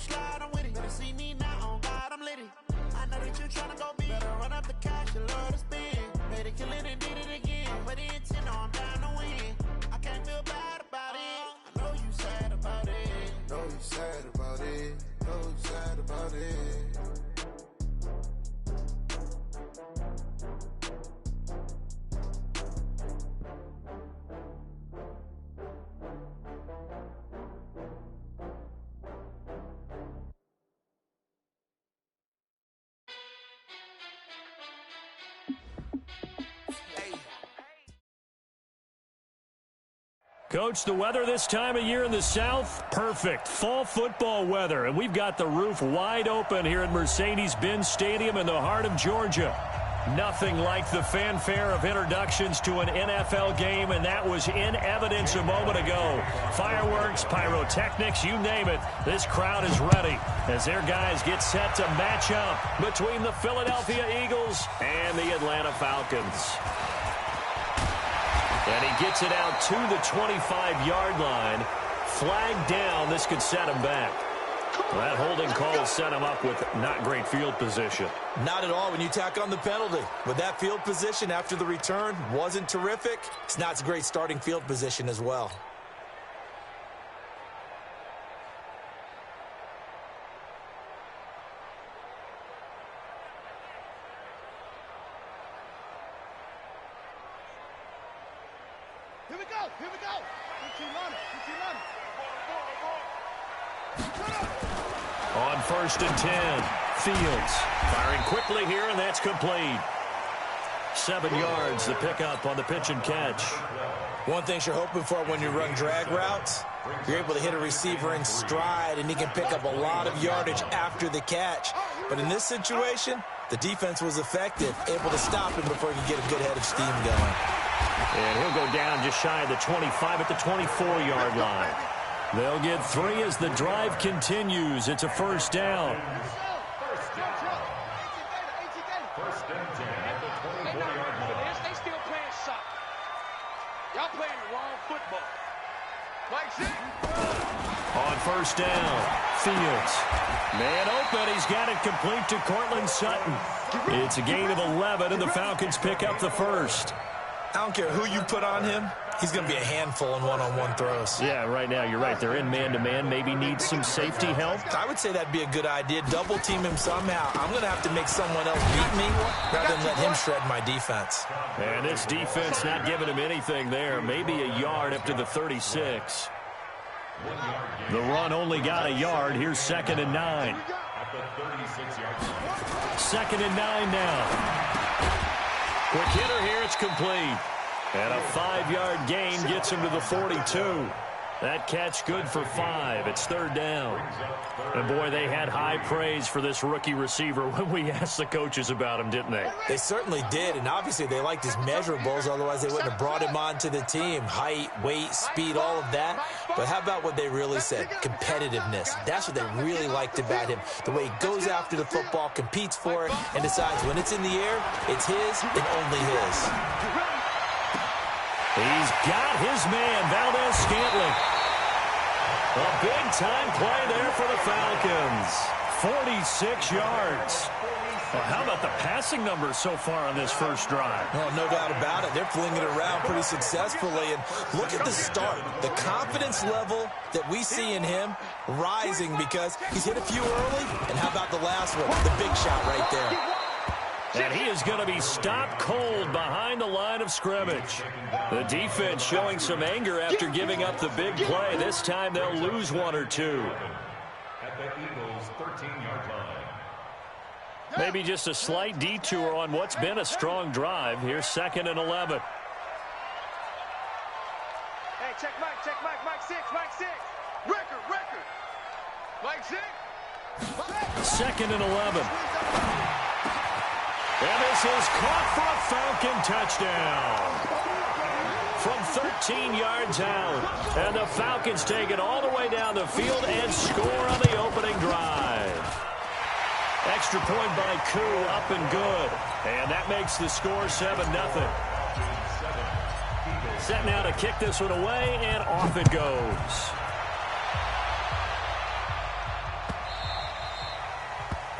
slide, I'm with it. Better see me now, on God, I'm litty. I know that you're trying to go big. Better run up the cash, you love to spend. Made it, kill it, and did it again. But the intent, no, I'm down to win. I can't feel bad about it. I know you sad about it. Know you sad about it. Know you sad about it. Coach, the weather this time of year in the South, perfect. Fall football weather, and we've got the roof wide open here at Mercedes-Benz Stadium in the heart of Georgia. Nothing like the fanfare of introductions to an NFL game, and that was in evidence a moment ago. Fireworks, pyrotechnics, you name it. This crowd is ready as their guys get set to match up between the Philadelphia Eagles and the Atlanta Falcons. And he gets it out to the 25-yard line. Flag down. This could set him back. That holding call set him up with not great field position. Not at all when you tack on the penalty. But that field position after the return wasn't terrific. It's not a great starting field position as well. Here we go, here we go. On 1st and 10, Fields firing quickly here, and that's complete. 7 yards, the pickup on the pitch and catch. One thing you're hoping for when you run drag routes, you're able to hit a receiver in stride, and he can pick up a lot of yardage after the catch. But in this situation, the defense was effective, able to stop him before he could get a good head of steam going. And he'll go down just shy of the 25 at the 24-yard line. They'll get 3 as the drive continues. It's a first down. First and 10 at the 24-yard line. They still playing soccer. Y'all playing the wrong football. On first down, Fields. Man open. He's got it complete to Cortland Sutton. It's a gain of 11, and the Falcons pick up the first. I don't care who you put on him. He's going to be a handful in one-on-one throws. Yeah, right now you're right. They're in man-to-man. Maybe need some safety help. I would say that'd be a good idea. Double-team him somehow. I'm going to have to make someone else beat me rather than let him shred my defense. And this defense not giving him anything there. Maybe a yard up to the 36. The run only got a yard. Here's 2nd and 9. 2nd and 9 now. Quick hitter here. It's complete. And a 5-yard gain gets him to the 42. That catch good for 5. It's 3rd down. And, boy, they had high praise for this rookie receiver when we asked the coaches about him, didn't they? They certainly did, and obviously they liked his measurables. Otherwise, they wouldn't have brought him onto the team. Height, weight, speed, all of that. But how about what they really said? Competitiveness. That's what they really liked about him. The way he goes after the football, competes for it, and decides when it's in the air, it's his and only his. He's got his man, Valdez-Scantling. A big-time play there for the Falcons. 46 yards. Well, how about the passing numbers so far on this first drive? Oh, no doubt about it. They're flinging it around pretty successfully. And look at the start. The confidence level that we see in him rising because he's hit a few early. And how about the last one? The big shot right there. And he is going to be stopped cold behind the line of scrimmage. The defense showing some anger after giving up the big play. This time they'll lose 1 or 2. At the Eagles' 13-yard line. Maybe just a slight detour on what's been a strong drive. Here's 2nd and 11. Hey, check Mike, Mike 6, Mike 6. Record. Mike 6. 2nd and 11. And this is caught for a Falcon touchdown. From 13 yards out. And the Falcons take it all the way down the field and score on the opening drive. Extra point by Koo, up and good. And that makes the score 7-0. Set now to kick this one away, and off it goes.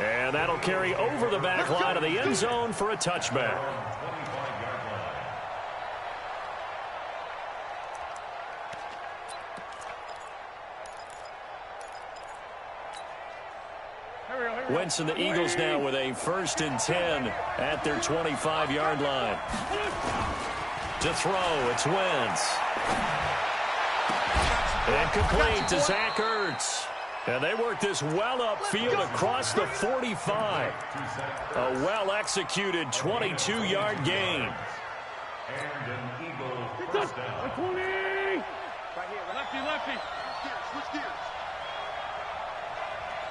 And that'll carry over the back line of the end zone for a touchback. Wentz and the Eagles now with a 1st and 10 at their 25-yard line. To throw, it's Wentz. Incomplete to Zach Ertz. And they work this well upfield across the 45. A well-executed 22-yard gain. And an Eagle first down. 20! Right here, lefty, lefty. Switch gears.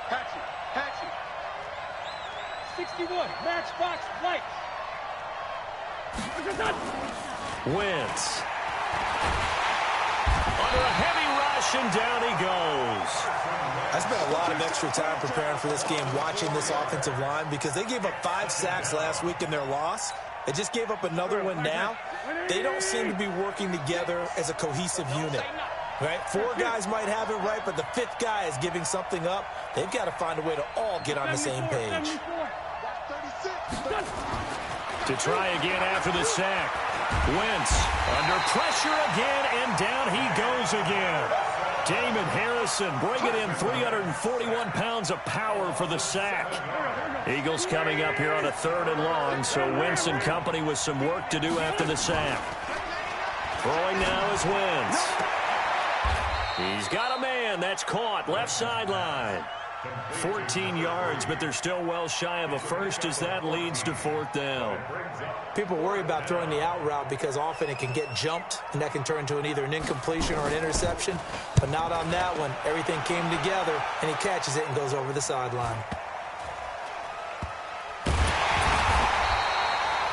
Hatchet, hatchet. 61, matchbox, lights. Wentz. Under a heavy rush, and down he goes. I spent a lot of extra time preparing for this game, watching this offensive line, because they gave up 5 sacks last week in their loss. They just gave up another one now. They don't seem to be working together as a cohesive unit. Right? 4 guys might have it right, but the 5th guy is giving something up. They've got to find a way to all get on the same page. To try again after the sack. Wentz under pressure again, and down he goes again. Damon Harrison bringing in 341 pounds of power for the sack. Eagles coming up here on a 3rd and long, so Wentz and company with some work to do after the sack. Throwing now is Wentz. He's got a man. That's caught. Left sideline. 14 yards, but they're still well shy of a first as that leads to 4th down. People worry about throwing the out route because often it can get jumped, and that can turn into either an incompletion or an interception. But not on that one. Everything came together, and he catches it and goes over the sideline.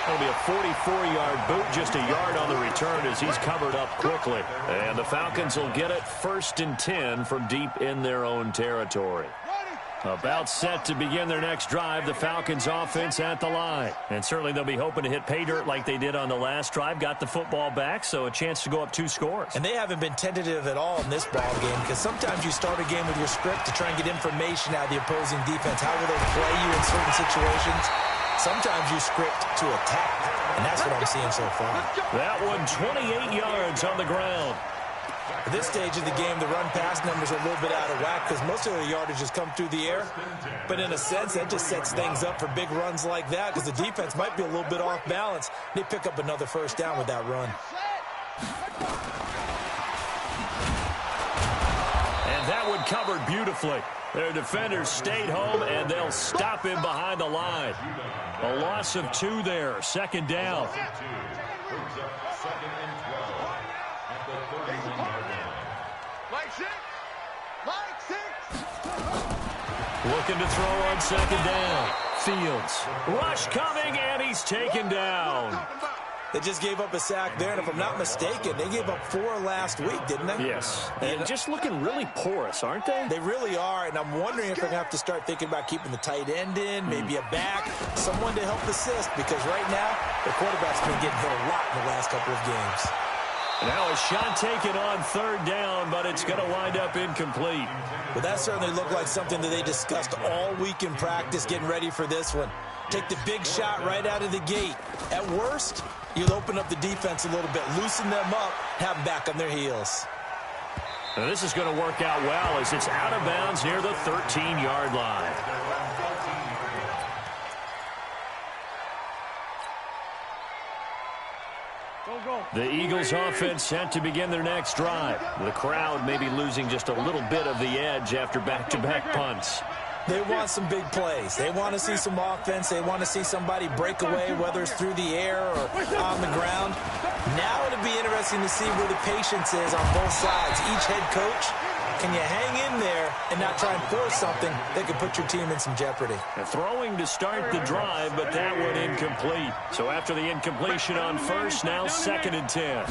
It'll be a 44-yard boot, just a yard on the return as he's covered up quickly. And the Falcons will get it 1st and 10 from deep in their own territory. About set to begin their next drive, the Falcons offense at the line. And certainly they'll be hoping to hit pay dirt like they did on the last drive. Got the football back, so a chance to go up 2 scores. And they haven't been tentative at all in this ball game, because sometimes you start a game with your script to try and get information out of the opposing defense. How will they play you in certain situations? Sometimes you script to attack, and that's what I'm seeing so far. That one 28 yards on the ground. At this stage of the game, the run-pass numbers are a little bit out of whack because most of the yardage has come through the air. But in a sense, that just sets things up for big runs like that because the defense might be a little bit off balance. They pick up another 1st down with that run. And that one covered beautifully. Their defenders stayed home, and they'll stop him behind the line. A loss of 2 there. 2nd down. Looking to throw on 2nd down. Fields. Rush coming, and he's taken down. They just gave up a sack there, and if I'm not mistaken, they gave up 4 last week, didn't they? Yes. And just looking really porous, aren't they? They really are, and I'm wondering if they're going to have to start thinking about keeping the tight end in, maybe a back, someone to help assist, because right now, the quarterback's been getting hit a lot in the last couple of games. Now a shot taken on 3rd down, but it's going to wind up incomplete. Well, that certainly looked like something that they discussed all week in practice, getting ready for this one. Take the big shot right out of the gate. At worst, you'll open up the defense a little bit, loosen them up, have them back on their heels. Now this is going to work out well as it's out of bounds near the 13-yard line. The Eagles offense set to begin their next drive. The crowd may be losing just a little bit of the edge after back-to-back punts. They want some big plays. They want to see some offense. They want to see somebody break away, whether it's through the air or on the ground. Now it'll be interesting to see where the patience is on both sides. Each head coach, can you hang in there and not try and force something that could put your team in some jeopardy? Throwing to start the drive, but that one incomplete. So after the incompletion on 1st, now 2nd and 10.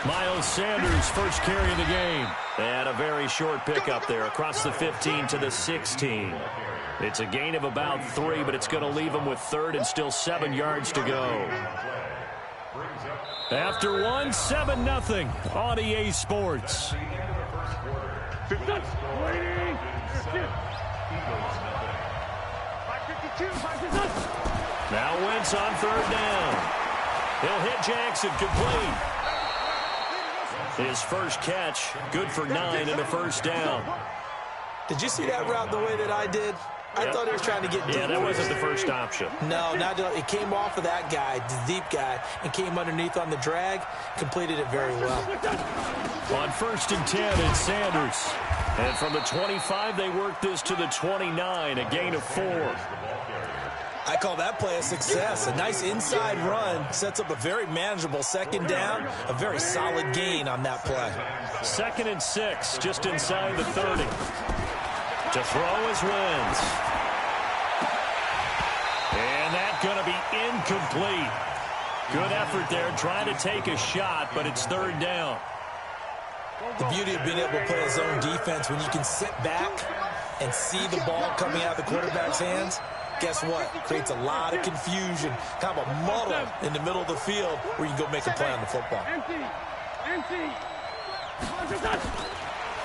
Miles Sanders, first carry of the game. And a very short pickup there across the 15 to the 16. It's a gain of about 3, but it's going to leave them with 3rd and still 7 yards to go. After one, 7-0 on EA Sports. Now Wentz on third down. He'll hit Jackson, complete. His first catch, good for 9 and a first down. Did you see that route the way that I did? I thought he was trying to get deep. Yeah, that wasn't the first option. No, it came off of that guy, the deep guy, and came underneath on the drag, completed it very well. On 1st and 10, it's Sanders. And from the 25, they work this to the 29, a gain of 4. I call that play a success. A nice inside run sets up a very manageable second down, a very solid gain on that play. 2nd and 6, just inside the 30. To throw is Wentz. And that's going to be incomplete. Good effort there, trying to take a shot, but it's 3rd down. The beauty of being able to play a zone defense when you can sit back and see the ball coming out of the quarterback's hands, guess what? Creates a lot of confusion, kind of a muddle in the middle of the field where you can go make a play on the football.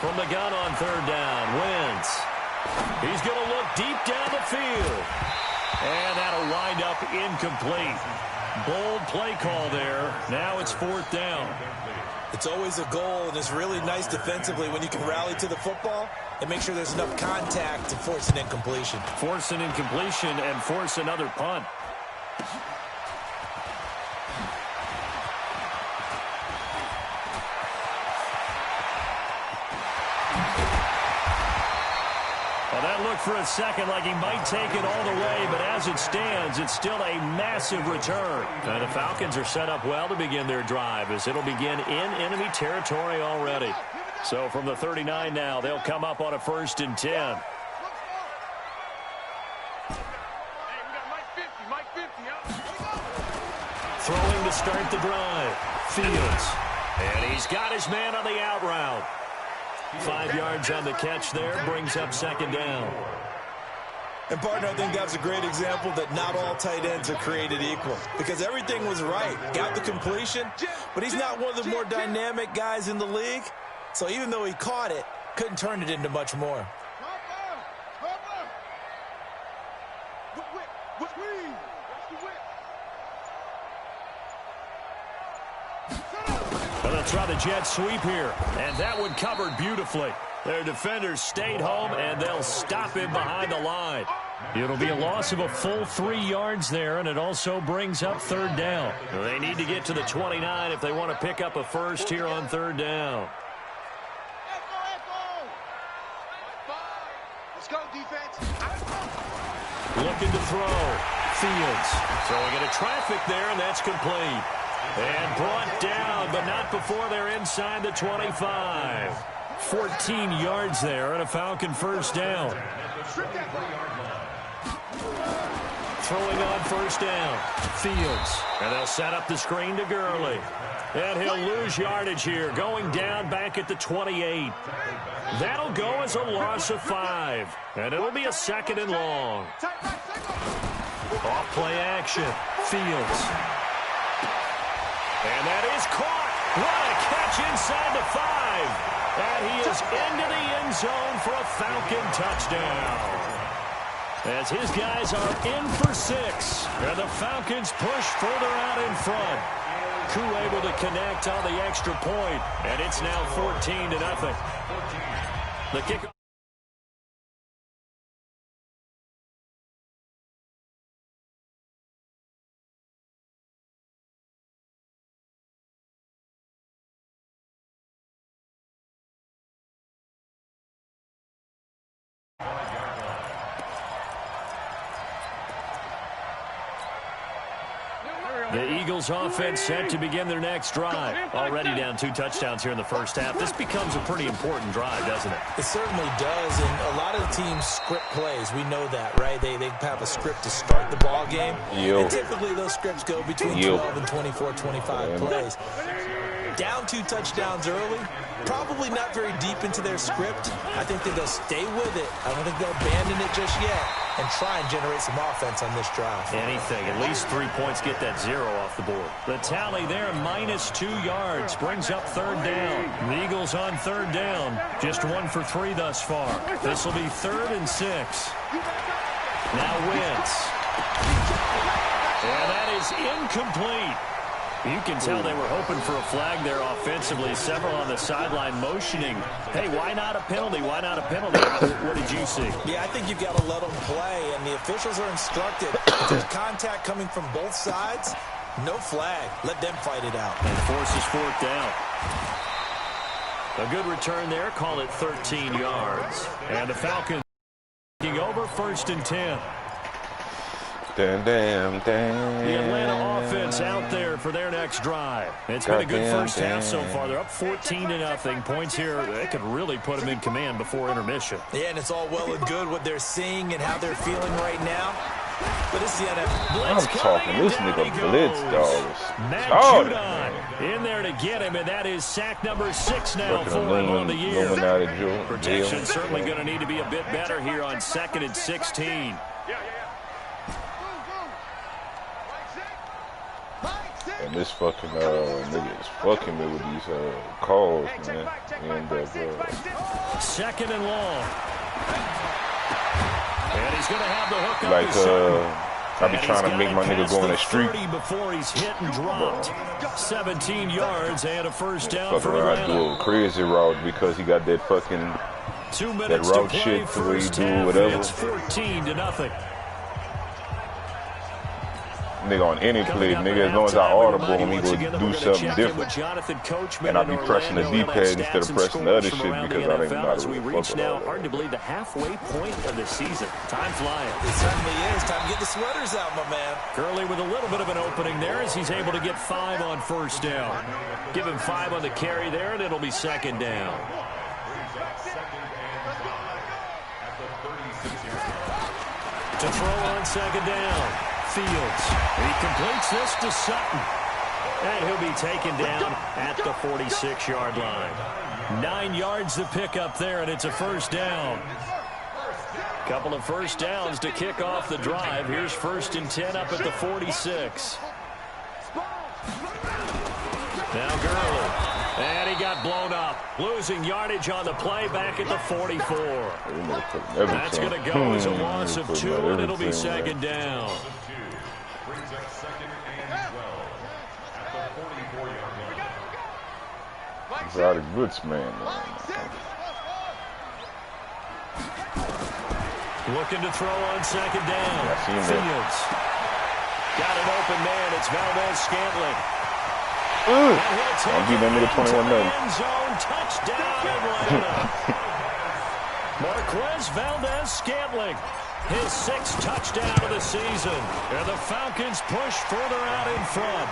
From the gun on 3rd down, Wentz. He's going to look deep down the field. And that'll wind up incomplete. Bold play call there. Now it's 4th down. It's always a goal, and it's really nice defensively when you can rally to the football and make sure there's enough contact to force an incompletion. Force an incompletion and force another punt. Well, that looked for a second like he might take it all the way, but as it stands, it's still a massive return. And the Falcons are set up well to begin their drive as it'll begin in enemy territory already. So from the 39 now, they'll come up on a 1st and 10. Throwing to start the drive. Fields. And he's got his man on the out route. 5 yards on the catch there, brings up 2nd down. And, partner, I think that's a great example that not all tight ends are created equal because everything was right. Got the completion, but he's not one of the more dynamic guys in the league. So even though he caught it, couldn't turn it into much more. Well, they'll try the jet sweep here, and that one covered beautifully. Their defenders stayed home, and they'll stop him behind the line. It'll be a loss of a full 3 yards there, and it also brings up 3rd down. They need to get to the 29 if they want to pick up a first here on 3rd down. Let's go, defense. Looking to throw. Fields throwing into traffic there, and that's complete. And brought down, but not before they're inside the 25. 14 yards there and a Falcon 1st down. Throwing on 1st down. Fields. And they'll set up the screen to Gurley. And he'll lose yardage here, going down back at the 28. That'll go as a loss of 5. And it'll be a 2nd and long. Off play action. Fields. And that is caught. What a catch inside the 5. And he is into the end zone for a Falcon touchdown. As his guys are in for 6. And the Falcons push further out in front. Koo able to connect on the extra point. And it's now 14-0. The kick. The Eagles offense set to begin their next drive. Already down 2 touchdowns here in the first half. This becomes a pretty important drive, doesn't it? It certainly does, and a lot of the teams script plays. We know that, right? They have a script to start the ball game. And typically those scripts go between 12 and 24, 25 plays. Down 2 touchdowns early, probably not very deep into their script. I think that they'll stay with it. I don't think they'll abandon it just yet and try and generate some offense on this drive. Anything. At least 3 points get that 0 off the board. The tally there, -2 yards, brings up 3rd down. The Eagles on 3rd down. Just 1 for 3 thus far. This will be 3rd and 6. Now Wentz. And that is incomplete. You can tell they were hoping for a flag there offensively. Several on the sideline motioning. Hey, why not a penalty? Why not a penalty? What did you see? Yeah, I think you've got to let them play, and the officials are instructed. If there's contact coming from both sides, no flag. Let them fight it out. And forces fourth down. A good return there. Call it 13 yards. And the Falcons taking over 1st and 10. Damn. The Atlanta offense out there for their next drive. It's been a good first half so far. They're up 14-0. Points here, they could really put them in command before intermission. Yeah, and it's all well and good what they're seeing and how they're feeling right now. But this is the NFL. I'm talking this nigga blitz, dog. Matt Judon in there to get him, and that is sack number 6 now for him on the year. Protection certainly going to need to be a bit better here on 2nd and 16. And this fucking nigga is fucking me with these calls, man. And 2nd and long. And he's going to have the hook like I be trying to make my nigga go on a streak before he's hit and dropped. 17 yards and a first down for Atlanta. Do a crazy route because he got that fucking 2 minutes that route to play, shit where he do whatever. It's 14-0. Nigga on any play, nigga, as long as I audible him, he go do something different. And I be pressing the D-pad instead of pressing the other shit because I don't even know how to we reach now, hard to believe, the halfway point of the season. Time flying. It certainly is. Time to get the sweaters out, my man. Gurley with a little bit of an opening there as he's able to get 5 on first down. Give him 5 on the carry there, and it'll be 2nd down. To throw on 2nd down. Fields. He completes this to Sutton. And he'll be taken down at the 46-yard line. 9 yards to pick up there, and it's a first down. Couple of first downs to kick off the drive. Here's 1st and 10 up at the 46. Now Gurley. And he got blown up. Losing yardage on the play back at the 44. That's going to go as a loss of 2, and it'll be 2nd down. He's out of goods, man. Looking to throw on 2nd down. Fields. Got an open man. It's Valdez-Scantling. I'll give that nigga 21-0. End zone touchdown, Atlanta. Marquez Valdez-Scantling. His 6th touchdown of the season. And the Falcons push further out in front.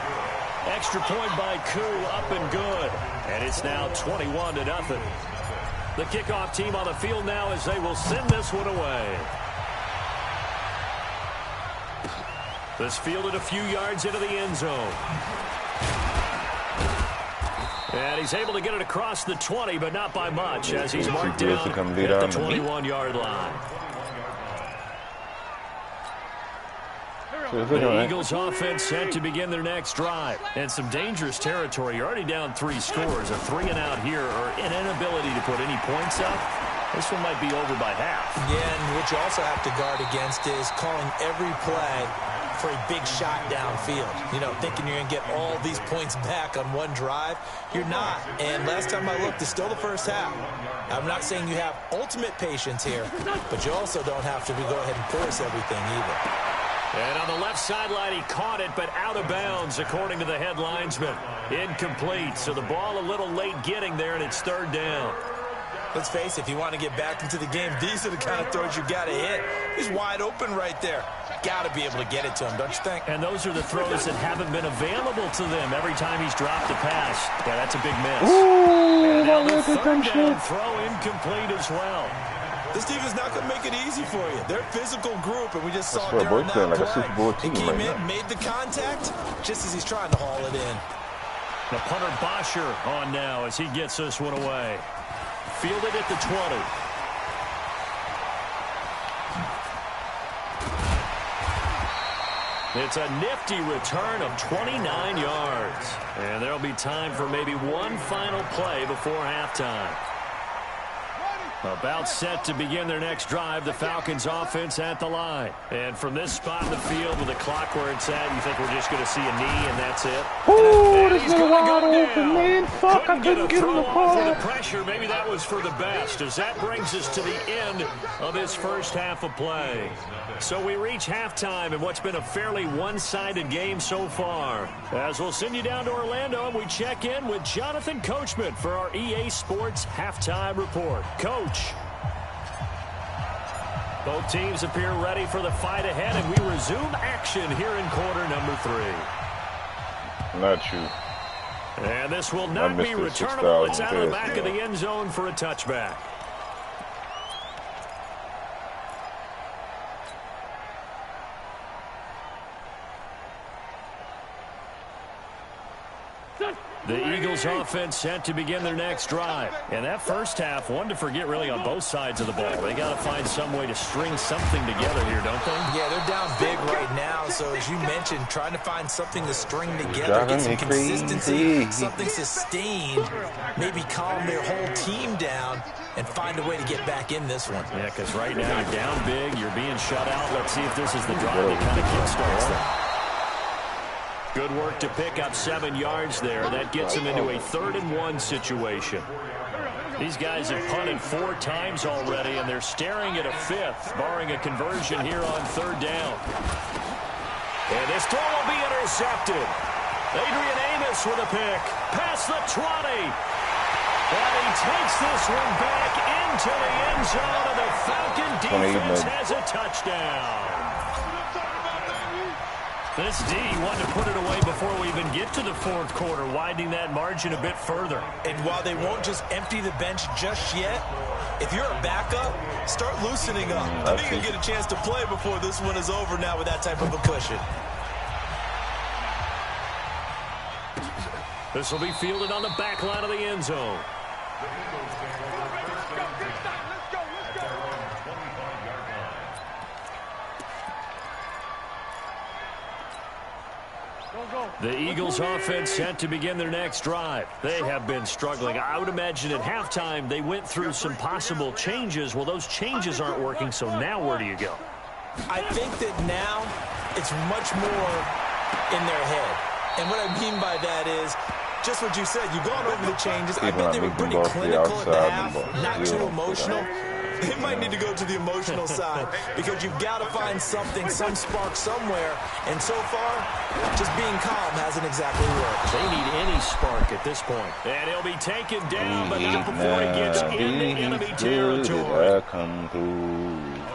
Extra point by Koo, up and good. And it's now 21-0. The kickoff team on the field now as they will send this one away. This fielded a few yards into the end zone. And he's able to get it across the 20, but not by much, as he's marked down at the 21-yard line. The Eagles offense set to begin their next drive. And some dangerous territory. You're already down 3 scores. A 3-and-out here, or an inability to put any points up. This one might be over by half. Yeah, and what you also have to guard against is calling every play for a big shot downfield. You know, thinking you're going to get all these points back on one drive. You're not. And last time I looked, it's still the first half. I'm not saying you have ultimate patience here, but you also don't have to go ahead and force everything either. And on the left sideline, he caught it, but out of bounds, according to the head linesman. Incomplete, so the ball a little late getting there, and it's 3rd down. Let's face it, if you want to get back into the game, these are the kind of throws you got to hit. He's wide open right there. Got to be able to get it to him, don't you think? And those are the throws that haven't been available to them every time he's dropped a pass. Yeah, that's a big miss. Ooh, and now the 3rd down throw incomplete as well. This team is not going to make it easy for you. They're a physical group, and we just saw it during that play. Like a Super Bowl team he came right in, made the contact, just as he's trying to haul it in. The punter Bosher on now as he gets this one away. Fielded at the 20. It's a nifty return of 29 yards. And there'll be time for maybe one final play before halftime. About set to begin their next drive, the Falcons offense at the line. And from this spot in the field with the clock where it's at, you think we're just going to see a knee and that's it? Ooh, this nigga wide open, man. Fuck, I couldn't get him the ball. For the pressure, maybe that was for the best, as that brings us to the end of this first half of play. So we reach halftime in what's been a fairly one-sided game so far. As we'll send you down to Orlando, and we check in with Jonathan Coachman for our EA Sports Halftime Report. Coach. Both teams appear ready for the fight ahead, and we resume action here in quarter number 3. Not you. And this will not be returnable. It's out of the back of the end zone for a touchback. The Eagles offense set to begin their next drive. And that first half, one to forget really on both sides of the ball. They got to find some way to string something together here, don't they? Yeah, they're down big right now. So as you mentioned, trying to find something to string together, get some consistency, something sustained, maybe calm their whole team down and find a way to get back in this one. Yeah, because right now you're down big, you're being shut out. Let's see if this is the drive that kind of kickstarts them. Good work to pick up 7 yards there. That gets them into a 3rd-and-1 situation. These guys have punted 4 times already, and they're staring at a 5th, barring a conversion here on 3rd down. And this throw will be intercepted. Adrian Amos with a pick. Past the 20. And he takes this one back into the end zone, and the Falcon defense has a touchdown. This D wanted to put it away before we even get to the 4th quarter, widening that margin a bit further. And while they won't just empty the bench just yet, if you're a backup, start loosening up. I think you'll get a chance to play before this one is over now with that type of a cushion. This will be fielded on the back line of the end zone. The Eagles offense set to begin their next drive. They have been struggling. I would imagine at halftime they went through some possible changes. Well, those changes aren't working, so now where do you go? I think that now it's much more in their head. And what I mean by that is just what you said. You've gone over the changes. I bet they were pretty clinical at the half, not too emotional. They might need to go to the emotional side because you've got to find something, some spark somewhere. And so far, just being calm hasn't exactly worked. They need any spark at this point. And he'll be taken down, but not before he gets into enemy territory.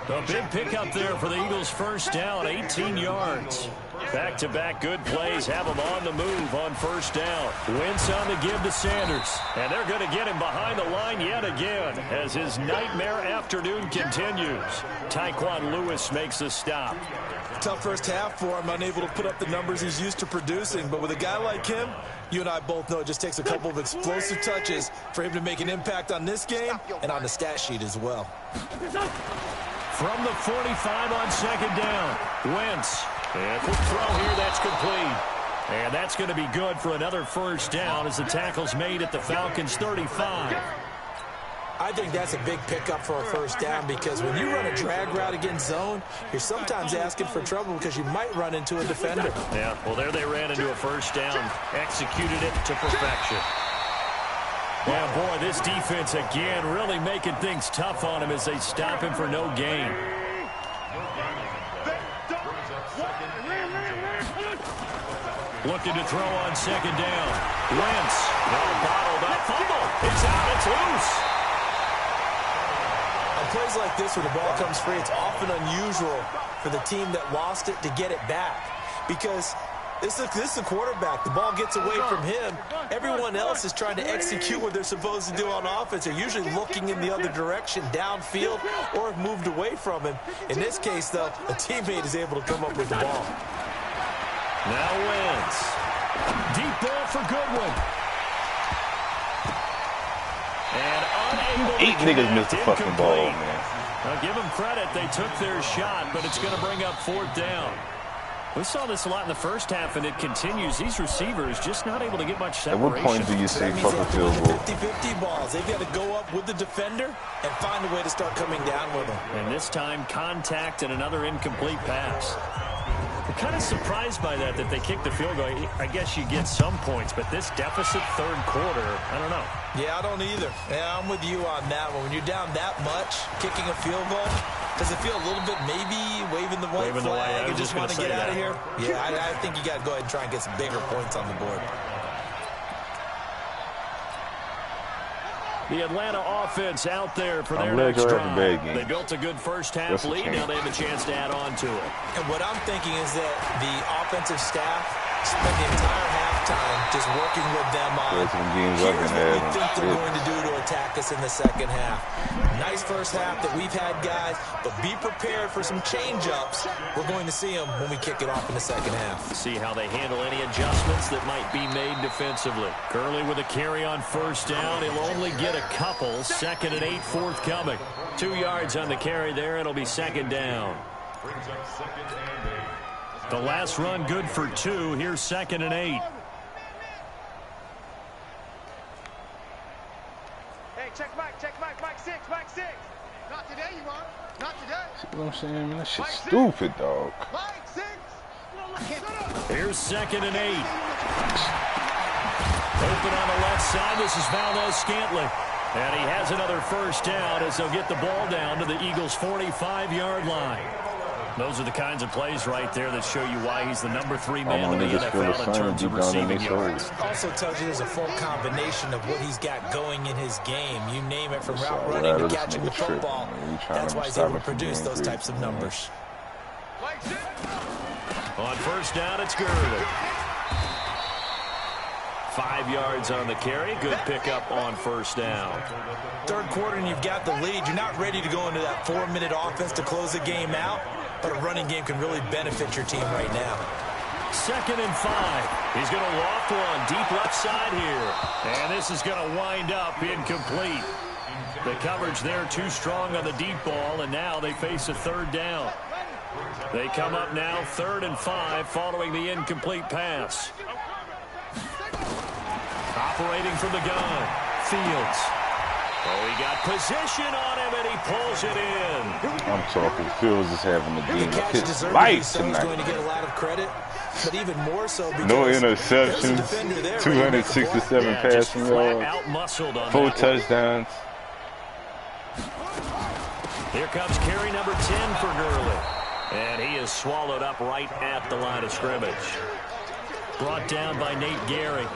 A big pickup there for the Eagles' first down, 18 yards. Back-to-back good plays have him on the move on first down. Wentz on the give to Sanders. And they're going to get him behind the line yet again as his nightmare afternoon continues. Tyquan Lewis makes the stop. Tough first half for him, unable to put up the numbers he's used to producing. But with a guy like him, you and I both know it just takes a couple of explosive touches for him to make an impact on this game and on the stat sheet as well. From the 45 on second down, Wentz. And quick throw here, that's complete. And that's going to be good for another first down as the tackle's made at the Falcons' 35. I think that's a big pickup for a first down because when you run a drag route against zone, you're sometimes asking for trouble because you might run into a defender. Yeah, well, there they ran into a first down, executed it to perfection. Yeah, boy, this defense again really making things tough on him as they stop him for no gain. Looking to throw on second down. Wentz, well bottled up, fumble. It's out, it's loose. On plays like this where the ball comes free, it's often unusual for the team that lost it to get it back because this is the quarterback. The ball gets away from him. Everyone else is trying to execute what they're supposed to do on offense. They're usually looking in the other direction, downfield, or have moved away from him. In this case, though, a teammate is able to come up with the ball. Now Wentz. Deep ball for Goodwin. And unable to 8 niggas missed the fucking ball, man. Now give them credit. They took their shot, but it's going to bring up 4th down. We saw this a lot in the first half, and it continues. These receivers just not able to get much separation. At what point do you say fuck a field goal? 50-50 balls. They've got to go up up with the defender and find a way to start coming down with him. And this time, contact and another incomplete pass. I'm kind of surprised by that they kicked the field goal. I guess you get some points, but this deficit third quarter, I don't know. Yeah, I don't either. Yeah, I'm with you on that one. When you're down that much, kicking a field goal, does it feel a little bit maybe waving the white flag and just want to get out of here? Yeah, I think you got to go ahead and try and get some bigger points on the board. The Atlanta offense out there for their next drive. They built a good first-half lead. Now they have a chance to add on to it. And what I'm thinking is that the offensive staff spent the entire halftime just working with them on here's what we think they're going to do to attack us in the second half. Nice first half that we've had, guys, but be prepared for some change-ups. We're going to see them when we kick it off in the second half. See how they handle any adjustments that might be made defensively. Gurley with a carry on first down. He'll only get a couple. 2nd and 8 forthcoming. 2 yards on the carry there. It'll be 2nd down. The last run good for 2. Here's 2nd and 8. Hey, check Mike 6, Mike 6. Not today, you won't. Not today. See what I'm saying, man? That shit's stupid, dog. Mike 6. Here's 2nd and 8. Open on the left side. This is Valdez-Scantling. And he has another first down as they'll get the ball down to the Eagles' 45-yard line. Those are the kinds of plays right there that show you why he's the number 3 man in the NFL in terms of receiving yards. Also tells you there's a full combination of what he's got going in his game. You name it, from route running to catching the football. That's why he's able to produce those types of numbers. On first down, it's Gurley. 5 yards on the carry. Good pickup on first down. Third quarter and you've got the lead. You're not ready to go into that 4-minute offense to close the game out, but a running game can really benefit your team right now. 2nd and 5. He's going to loft one deep left side here. And this is going to wind up incomplete. The coverage there too strong on the deep ball, and now they face a 3rd down. They come up now 3rd and 5 following the incomplete pass. Operating from the gun, Fields. Oh, he got position on him, and he pulls it in. I'm talking. Fields is having the game of his life tonight. He's going to get a lot of credit, but even more so because no interceptions, 267 passing yards, 4 touchdowns. Here comes carry number 10 for Gurley. And he is swallowed up right at the line of scrimmage. Brought down by Nate Gehry.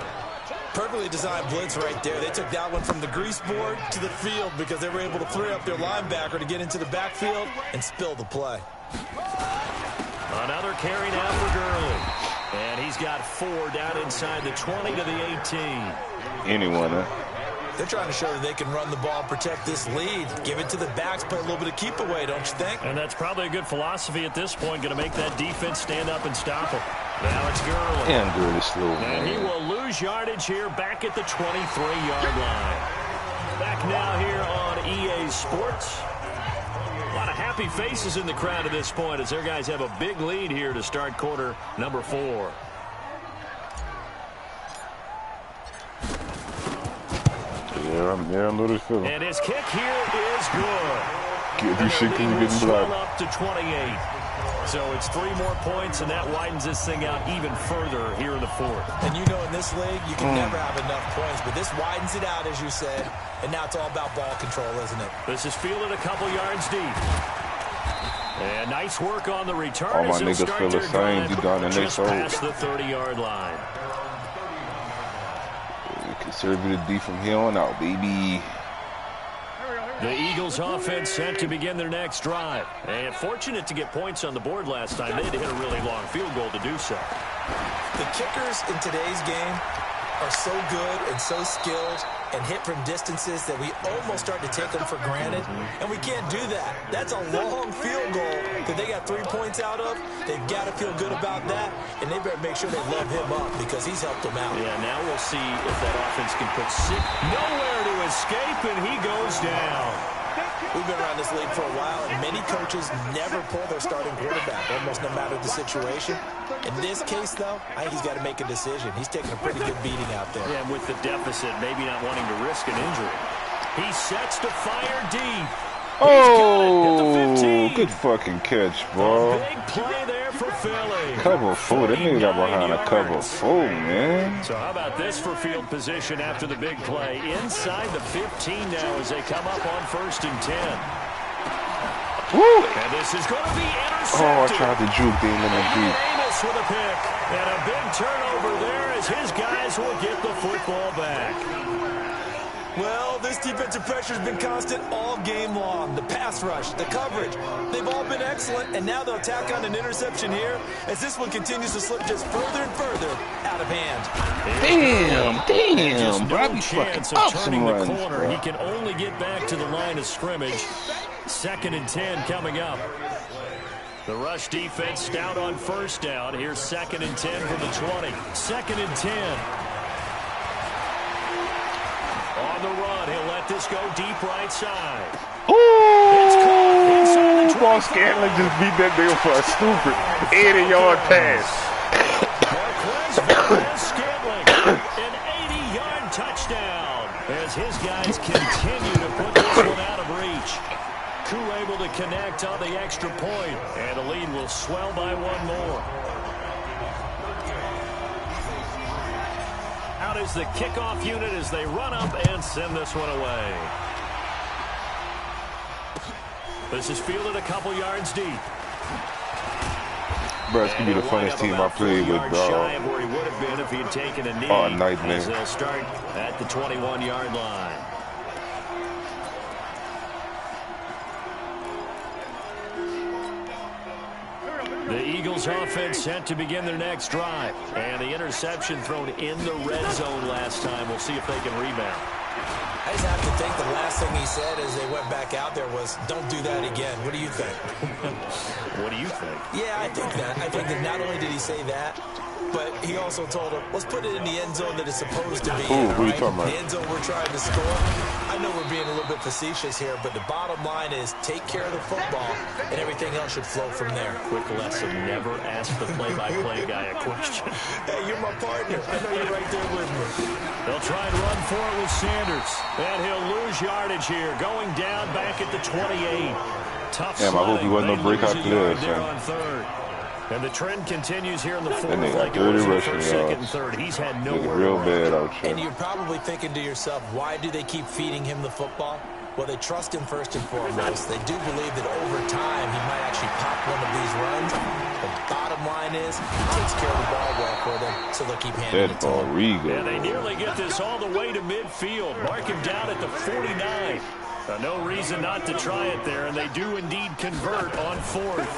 Perfectly designed blitz right there. They took that one from the grease board to the field because they were able to free up their linebacker to get into the backfield and spill the play. Another carry now for Gurley. And he's got 4 down inside the 20 to the 18. Anyone, huh? They're trying to show that they can run the ball, protect this lead, give it to the backs, play a little bit of keep away, don't you think? And that's probably a good philosophy at this point, going to make that defense stand up and stop him. Now it's Gurley. And Gurley slow, and he will lose yardage here back at the 23-yard line. Back now here on EA Sports. A lot of happy faces in the crowd at this point as their guys have a big lead here to start quarter number 4. Yeah, I'm little feeling. And his kick here is good. You shit can you get blocked. Up to 28. So it's 3 more points, and that widens this thing out even further here in the 4th. And you know in this league, you can never have enough points, but this widens it out, as you said, and now it's all about ball control, isn't it? This is fielded a couple yards deep. And nice work on the return. All my niggas feel the same. You got in their soul. Past the 30-yard line. Conservative D from here on out, baby. The Eagles offense set to begin their next drive. And fortunate to get points on the board last time. They had to hit a really long field goal to do so. The kickers in today's game are so good and so skilled and hit from distances that we almost start to take them for granted. And we can't do that. That's a long field goal that they got 3 points out of. They've got to feel good about that, and they better make sure they love him up because he's helped them out. Yeah, now we'll see if that offense can put 6. Nowhere to escape, and he goes down. We've been around this league for a while, and many coaches never pull their starting quarterback, almost no matter the situation. In this case, though, I think he's got to make a decision. He's taking a pretty good beating out there. Yeah, with the deficit, maybe not wanting to risk an injury. He sets to fire deep. Oh, good fucking catch, bro. Big play there for Philly. Cover four. That nigga got behind a cover four, man. So how about this for field position after the big play? Inside the 15 now as they come up on 1st and 10. Woo! And this is going to be intercepted. Oh, I tried to juke the in the deep. Amos with a pick. And a big turnover there as his guys will get the football back. Well, this defensive pressure has been constant all game long. The pass rush, the coverage, they've all been excellent, and now they'll tack on an interception here as this one continues to slip just further and further out of hand. Damn, bro. I be fucking up some runs, bro. He can only get back to the line of scrimmage. 2nd and 10 coming up. The rush defense stout on 1st down. Here's 2nd and 10 from the 20. 2nd and 10. On the run, he'll let this go deep right side. Ooh! Paul Scanlon just beat that nigga for a stupid 80-yard pass. Scantling, an 80-yard touchdown as his guys continue to put this one out of reach. Koo able to connect on the extra point, and the lead will swell by one more. Out is the kickoff unit as they run up and send this one away. This is fielded a couple yards deep. Bro, it's going to be the funnest team I played with, dog. Shy of where he would have been if he had taken a knee. Oh, nightmare. They'll start at the 21-yard line. The Eagles offense set to begin their next drive. And the interception thrown in the red zone last time. We'll see if they can rebound. I just have to think the last thing he said as they went back out there was, don't do that again. What do you think? What do you think? Yeah, I think that. I think that not only did he say that, but he also told him, let's put it in the end zone that it's supposed to be in, who are you right? talking about? The end zone we're trying to score. I know we're being a little bit facetious here, but the bottom line is take care of the football, and everything else should flow from there. Quick lesson, never ask the play-by-play guy a question. Hey, you're my partner. I know you're right there with me. They'll try and run for it with Sanders. And he'll lose yardage here, going down back at the 28. Tough Damn, I hope he wasn't no breakout player, there son. on 3rd. And the trend continues here in the 4th. That nigga like got 30 rushing 2nd and yards. 3rd. He's had no Looking real bad out And here. you're probably thinking to yourself, why do they keep feeding him the football? Well, they trust him first and foremost. They do believe that over time he might actually pop one of these runs. The bottom line is he takes care of the ball well for them, so they'll keep handing it That to ball, him. Rigo. And they nearly get this all the way to midfield. Mark him down at the 49. No reason not to try it there, and they do indeed convert on 4th.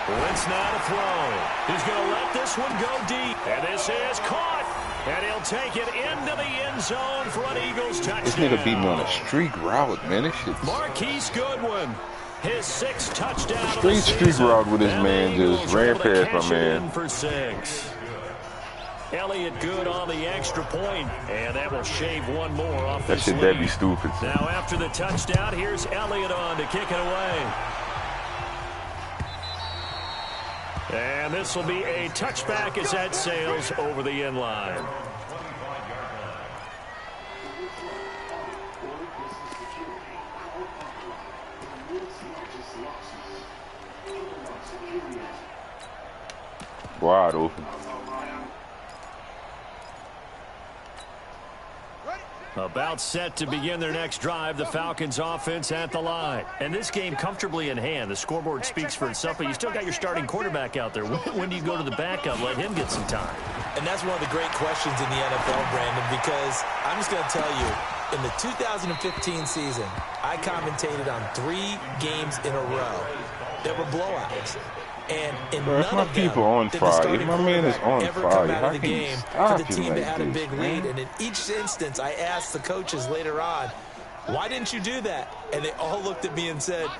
Wentz now to throw. He's going to let this one go deep. And this is caught. And he'll take it into the end zone for an Eagles touchdown. This nigga beat me on a streak route, man. This shit. Marquise Goodwin. His 6th touchdown of the Straight streak season. route with his And man the just Eagles ran able to past my cash it man. in for 6. Elliott good on the extra point, and that will shave one more off That this shit, lead. that'd be stupid. Now after the touchdown, here's Elliott on to kick it away. And this will be a touchback as that sails over the end line. Wide open. About set to begin their next drive, the Falcons offense at the line. And this game comfortably in hand. The scoreboard speaks for itself, but you still got your starting quarterback out there. When do you go to the backup, let him get some time? And that's one of the great questions in the NFL, Brandon, because I'm just going to tell you, in the 2015 season, I commentated on 3 games in a row that were blowouts. And in Bro, if none my of them people on did the fire, starting if my man is on ever fire, come out how of the can you game stop for the him team that like had a this, big man? lead. And in each instance, I asked the coaches later on, why didn't you do that? And they all looked at me and said,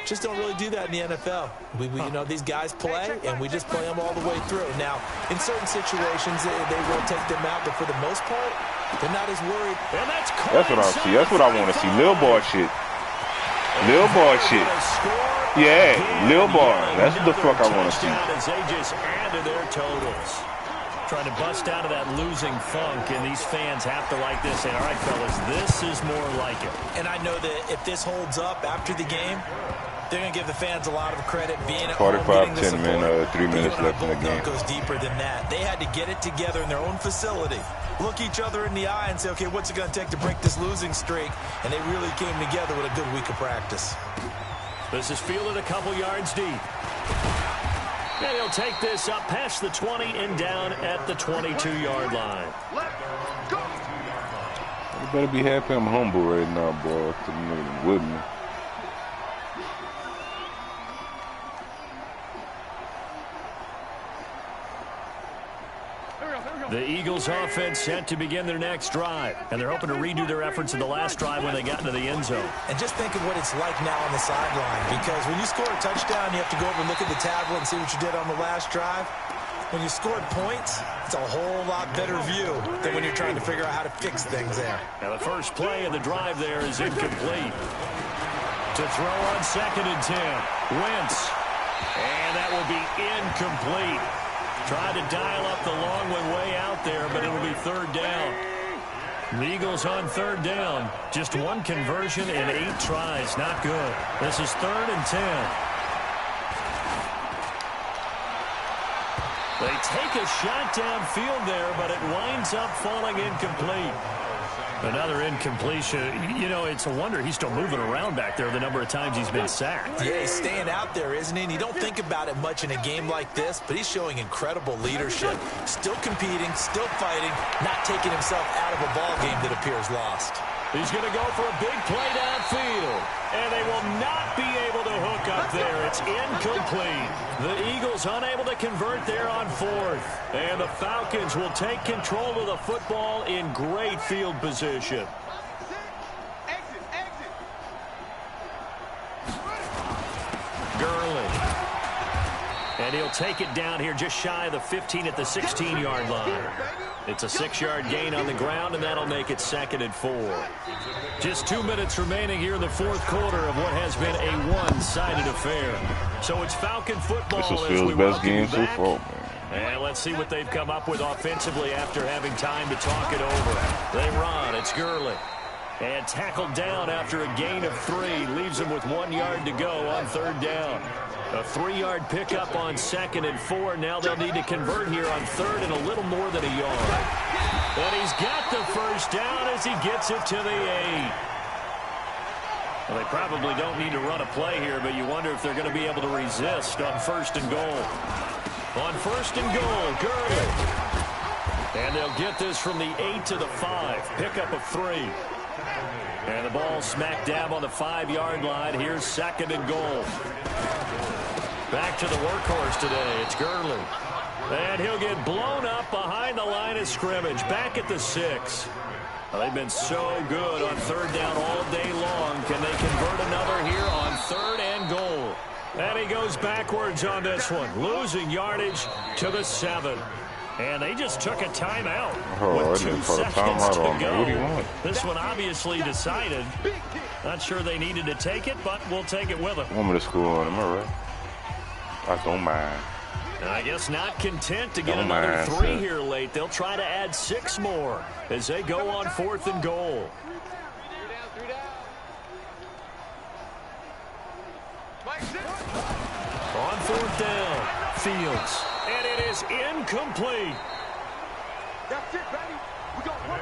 just don't really do that in the NFL. We you know, these guys play, and we just play them all the way through. Now, in certain situations, they will take them out, but for the most part, they're not as worried. And that's what I see. That's what I want to see. Lil boy shit. Lil boy shit. Yeah, Lil boy. That's what the fuck I want to see. As they just add to their totals. trying to bust out of that losing funk, and these fans have to like this. And all right, fellas, this is more like it. And I know that if this holds up after the game, they're going to give the fans a lot of credit being at 45, 10 minutes, 3 minutes left in the game. It goes deeper than that. They had to get it together in their own facility, look each other in the eye and say, okay, what's it going to take to break this losing streak? And they really came together with a good week of practice. This is fielded a couple yards deep. And he'll take this up past the 20 and down at the 22-yard line. You better be happy I'm humble right now, boy. With me. The Eagles offense set to begin their next drive, and they're hoping to redo their efforts in the last drive when they got into the end zone. And just think of what it's like now on the sideline, because when you score a touchdown, you have to go over and look at the tablet and see what you did on the last drive. When you scored points, it's a whole lot better view than when you're trying to figure out how to fix things there. Now the first play of the drive there is incomplete. To throw on 2nd and 10, Wentz. And that will be incomplete. Tried to dial up the long one way out there, but it'll be 3rd down. The Eagles on 3rd down. Just one conversion in 8 tries. Not good. This is 3rd and 10. They take a shot downfield there, but it winds up falling incomplete. Another incompletion. You know, it's a wonder he's still moving around back there the number of times he's been sacked. Yeah, he's staying out there, isn't he? And you don't think about it much in a game like this, but he's showing incredible leadership. Still competing, still fighting, not taking himself out of a ball game that appears lost. He's going to go for a big play downfield, and they will not be able to hook up there. It's incomplete. The Eagles unable to convert there on 4th, and the Falcons will take control of the football in great field position. Gurley. And he'll take it down here just shy of the 15 at the 16-yard line. It's a 6-yard gain on the ground, and that'll make it 2nd and 4. Just 2 minutes remaining here in the 4th quarter of what has been a one-sided affair. So it's Falcon football. This is Phil's best game so far, man. And let's see what they've come up with offensively after having time to talk it over. They run. It's Gurley. And tackled down after a gain of 3. Leaves him with 1 yard to go on 3rd down. A 3-yard pickup on 2nd and 4. Now they'll need to convert here on 3rd and a little more than a yard. And he's got the 1st down as he gets it to the 8. Well, they probably don't need to run a play here, but you wonder if they're going to be able to resist on 1st and goal. On 1st and goal, Gurley. And they'll get this from the 8 to the 5. Pickup of 3. And the ball smack dab on the 5-yard line. Here's 2nd and goal. Back to the workhorse today. It's Gurley. And he'll get blown up behind the line of scrimmage. Back at the 6. Well, they've been so good on 3rd down all day long. Can they convert another here on 3rd and goal? And he goes backwards on this one. Losing yardage to the 7. And they just took a timeout with 2 seconds to go. What do you want? This one obviously decided. Not sure they needed to take it, but we'll take it with them. I want me to score on him, all right? I don't mind. And I guess not content to get another 3 here late. They'll try to add 6 more as they go on 4th and goal. On 4th down, Fields. And it is incomplete. That's it, baby. We got 1.